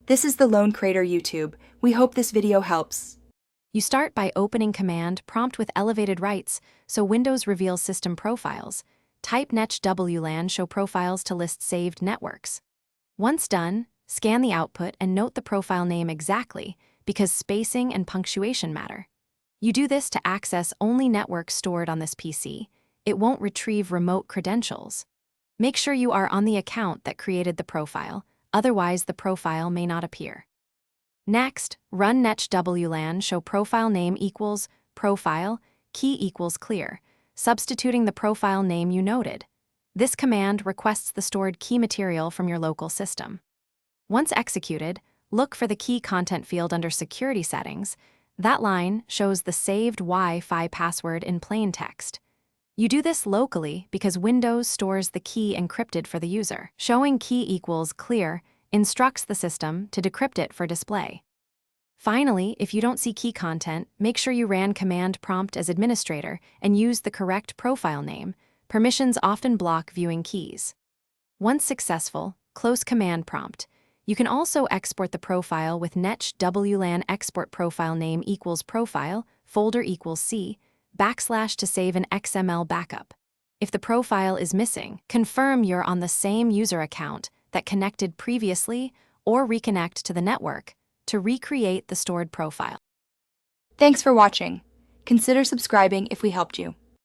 This is the Lone Crater YouTube. We hope this video helps. You start by opening Command Prompt with elevated rights, so Windows reveals system profiles. Type netsh wlan show profiles to list saved networks. Once done, scan the output and note the profile name exactly, because spacing and punctuation matter. You do this to access only networks stored on this PC. It won't retrieve remote credentials. Make sure you are on the account that created the profile, otherwise the profile may not appear. Next, run netsh wlan show profile name equals profile, key equals clear, substituting the profile name you noted. This command requests the stored key material from your local system. Once executed, look for the key content field under Security Settings. That line shows the saved Wi-Fi password in plain text. You do this locally because Windows stores the key encrypted for the user. Showing key equals clear instructs the system to decrypt it for display. Finally, if you don't see key content, make sure you ran Command Prompt as administrator and use the correct profile name. Permissions often block viewing keys. Once successful, close Command Prompt. You can also export the profile with netsh wlan export profile name equals profile, folder equals C, / to save an XML backup. If the profile is missing, confirm you're on the same user account that connected previously or reconnect to the network to recreate the stored profile. Thanks for watching. Consider subscribing if we helped you.